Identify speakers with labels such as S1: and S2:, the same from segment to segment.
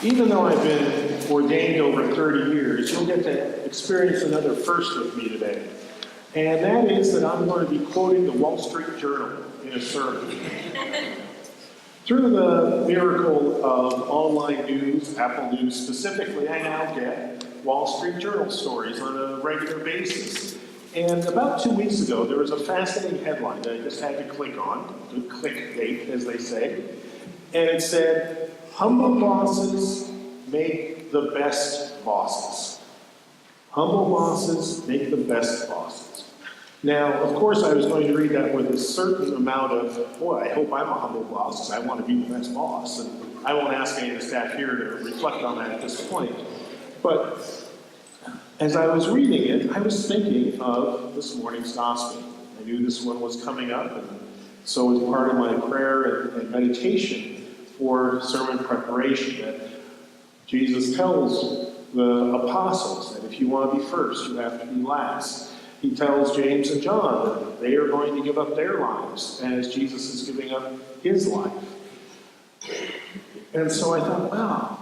S1: Even though I've been ordained over 30 years, you'll get to experience another first with me today. And that is that I'm going to be quoting the Wall Street Journal in a sermon. Through the miracle of online news, Apple News specifically, I now get Wall Street Journal stories on a regular basis. And about 2 weeks ago, there was a fascinating headline that I just had to click on, clickbait, as they say. And it said, "Humble bosses make the best bosses." Humble bosses make the best bosses. Now, of course, I was going to read that with a certain amount of, boy, I hope I'm a humble boss because I want to be the best boss. And I won't ask any of the staff here to reflect on that at this point. But as I was reading it, I was thinking of this morning's gospel. I knew this one was coming up, and so as part of my prayer and meditation for sermon preparation, that Jesus tells the apostles that if you want to be first, you have to be last. He tells James and John that they are going to give up their lives as Jesus is giving up his life. And so I thought, wow,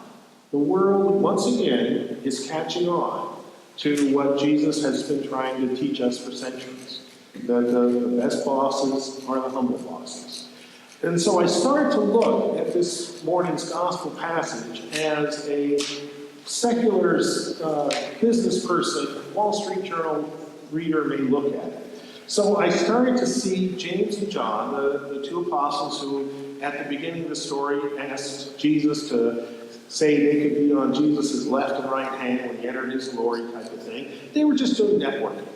S1: the world once again is catching on to what Jesus has been trying to teach us for centuries. That the best bosses are the humble bosses. And so I started to look at this morning's gospel passage as a secular business person, Wall Street Journal reader may look at it. So I started to see James and John, the two apostles who, at the beginning of the story, asked Jesus to say they could be on Jesus' left and right hand when he entered his glory type of thing. They were just doing networking.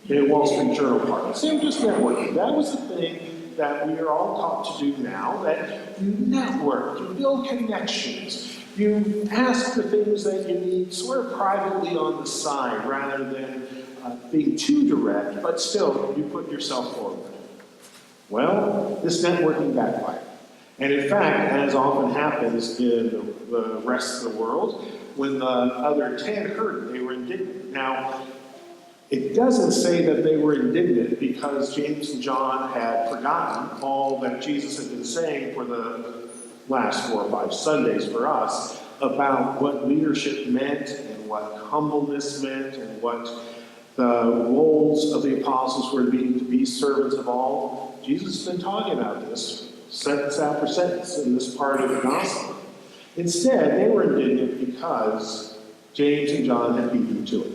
S1: In Wall Street Journal parties. They were just networking. That was the thing that we are all taught to do now, that you network, you build connections, you ask for things that you need sort of privately on the side rather than being too direct, but still, you put yourself forward. Well, this networking backfired. And in fact, as often happens in the rest of the world, when the other 10 heard it, they were indignant. Now, it doesn't say that they were indignant because James and John had forgotten all that Jesus had been saying for the last 4 or 5 Sundays for us about what leadership meant and what humbleness meant and what the roles of the apostles were being to be servants of all. Jesus has been talking about this sentence after sentence in this part of the gospel. Instead, they were indignant because James and John had beat them to it.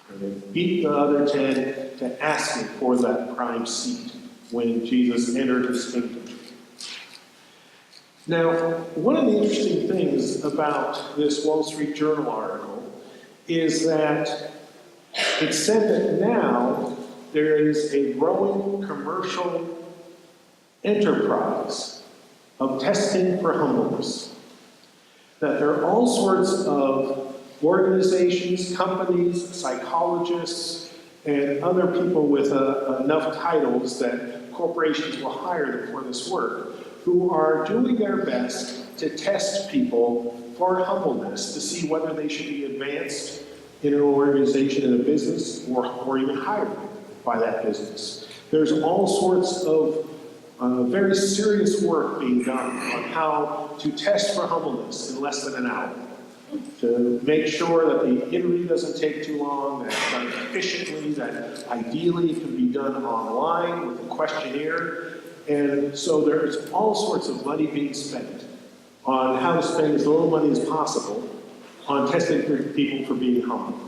S1: And they beat the other 10 to asking for that prime seat when Jesus entered his kingdom. Now, one of the interesting things about this Wall Street Journal article is that it said that now there is a growing commercial enterprise of testing for humbleness. That there are all sorts of organizations, companies, psychologists, and other people with enough titles that corporations will hire them for this work, who are doing their best to test people for humbleness to see whether they should be advanced in an organization, in a business, or even hired by that business. There's all sorts of very serious work being done on how to test for humbleness in less than an hour, to make sure that the interview doesn't take too long, that it's done efficiently, that ideally it can be done online with a questionnaire. And so there's all sorts of money being spent on how to spend as little money as possible on testing for people for being humble.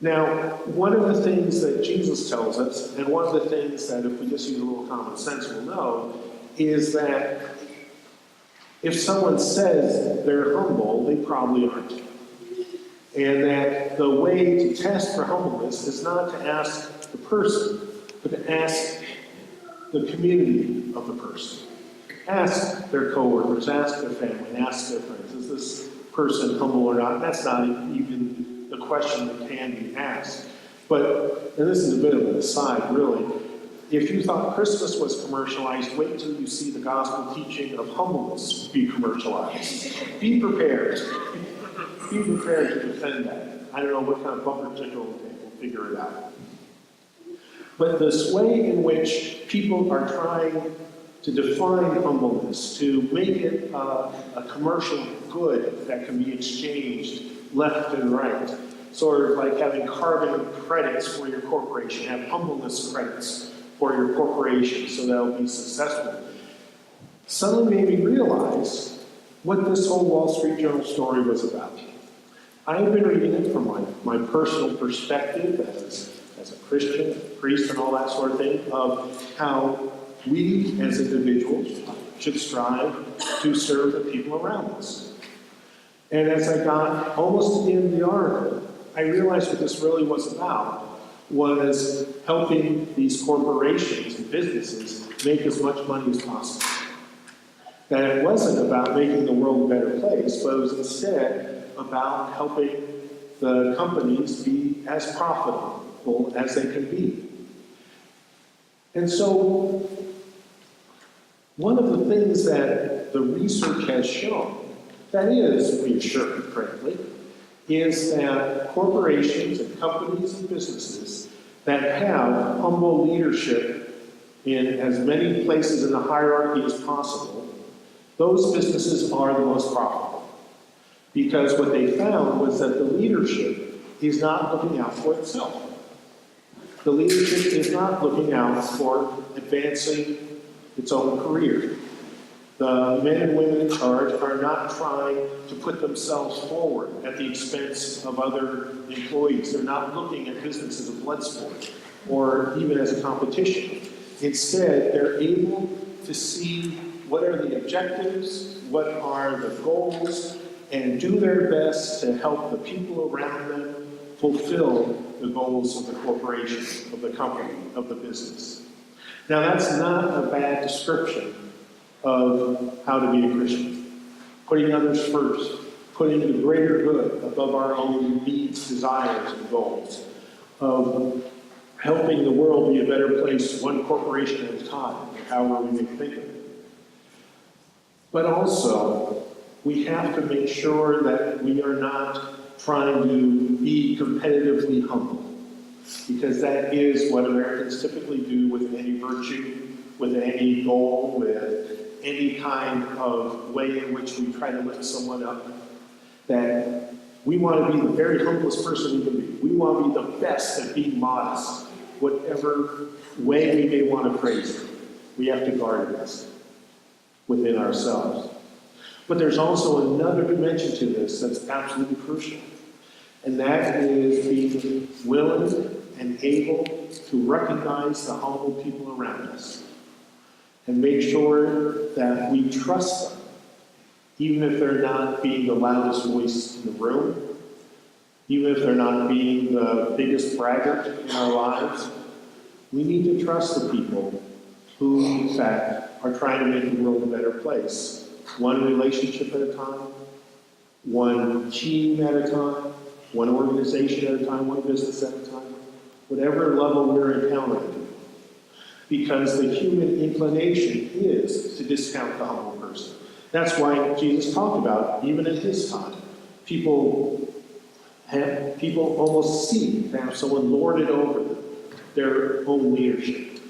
S1: Now, one of the things that Jesus tells us, and one of the things that if we just use a little common sense we'll know, is that if someone says they're humble, they probably aren't. And that the way to test for humbleness is not to ask the person, but to ask the community of the person. Ask their coworkers, ask their family, ask their friends, is this person humble or not? That's not even the question that can be asked. But, and this is a bit of an aside really, if you thought Christmas was commercialized, wait till you see the gospel teaching of humbleness be commercialized. Be prepared. Be prepared to defend that. I don't know what kind of bumper sticker we'll take, we'll figure it out. But this way in which people are trying to define humbleness, to make it a commercial good that can be exchanged left and right. Sort of like having carbon credits for your corporation, have humbleness credits for your corporation so that'll be successful. Suddenly made me realize what this whole Wall Street Journal story was about. I've been reading it from my personal perspective as a Christian, a priest, and all that sort of thing, of how we as individuals should strive to serve the people around us. And as I got almost to the end of the article, I realized what this really was about was helping these corporations and businesses make as much money as possible. That it wasn't about making the world a better place, but it was instead about helping the companies be as profitable as they can be. And so, one of the things that the research has shown, that is reassuring, frankly, is that corporations and companies and businesses that have humble leadership in as many places in the hierarchy as possible, those businesses are the most profitable. Because what they found was that the leadership is not looking out for itself. The leadership is not looking out for advancing its own career. The men and women in charge are not trying to put themselves forward at the expense of other employees. They're not looking at business as a blood sport or even as a competition. Instead, they're able to see what are the objectives, what are the goals, and do their best to help the people around them fulfill the goals of the corporation, of the company, of the business. Now, that's not a bad description of how to be a Christian. Putting others first, putting the greater good above our own needs, desires, and goals, of helping the world be a better place one corporation at a time, however we may think of it. But also, we have to make sure that we are not trying to be competitively humble, because that is what Americans typically do with any virtue, with any goal, with any kind of way in which we try to lift someone up. That we want to be the very humblest person we can be. We want to be the best at being modest, whatever way we may want to praise it. We have to guard against it within ourselves. But there's also another dimension to this that's absolutely crucial. And that is being willing and able to recognize the humble people around us. And make sure that we trust them, even if they're not being the loudest voice in the room, even if they're not being the biggest braggart in our lives. We need to trust the people who, in fact, are trying to make the world a better place. One relationship at a time, one team at a time, one organization at a time, one business at a time, whatever level we're encountering. Because the human inclination is to discount the humble person. That's why Jesus talked about, even in his time, people almost seek to have someone lord it over them, their own leadership.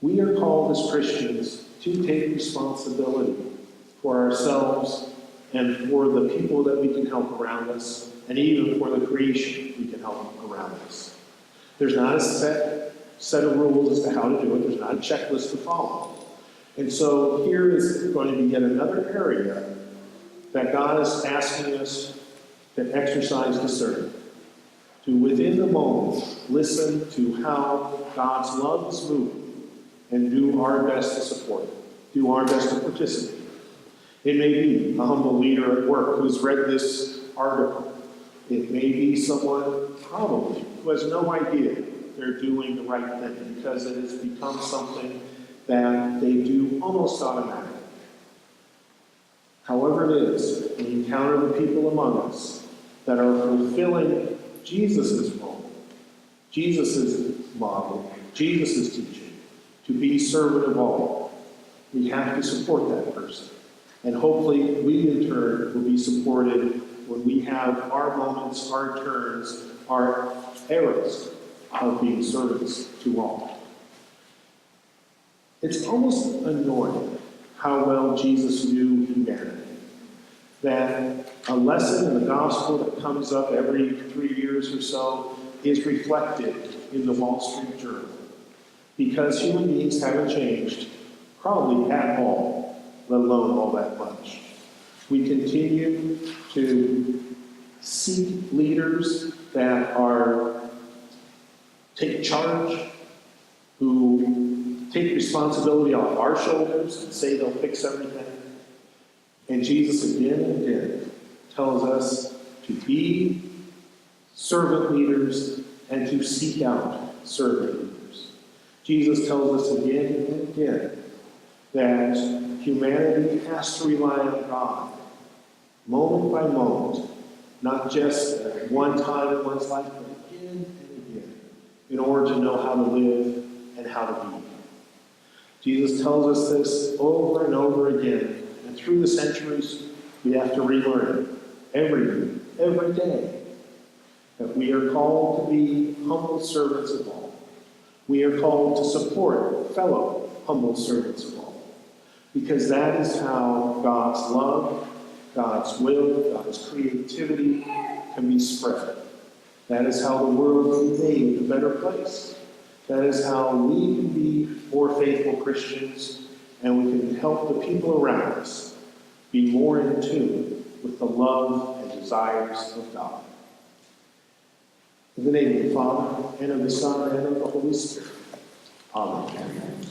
S1: We are called as Christians to take responsibility for ourselves and for the people that we can help around us, and even for the creation we can help around us. There's not a set of rules as to how to do it. There's not a checklist to follow. And so here is going to be yet another area that God is asking us to exercise discernment, to within the moment listen to how God's love is moving and do our best to support it, do our best to participate. It may be a humble leader at work who's read this article. It may be someone probably who has no idea they're doing the right thing because it has become something that they do almost automatically. However it is, we encounter the people among us that are fulfilling Jesus' role, Jesus' model, Jesus' teaching, to be servant of all. We have to support that person. And hopefully we in turn will be supported when we have our moments, our turns, our eras of being servants to all. It's almost annoying how well Jesus knew humanity. That a lesson in the gospel that comes up every 3 years or so is reflected in the Wall Street Journal. Because human beings haven't changed, probably at all, let alone all that much. We continue to seek leaders that take charge, who take responsibility off our shoulders and say they'll fix everything. And Jesus again and again tells us to be servant leaders and to seek out servant leaders. Jesus tells us again and again that humanity has to rely on God, moment by moment, not just at one time in one's life, but again and again, in order to know how to live and how to be. Jesus tells us this over and over again, and through the centuries, we have to relearn it every day, that we are called to be humble servants of all. We are called to support fellow humble servants of all, because that is how God's love, God's will, God's creativity can be spread. That is how the world can be made a better place. That is how we can be more faithful Christians, and we can help the people around us be more in tune with the love and desires of God. In the name of the Father, and of the Son, and of the Holy Spirit. Amen.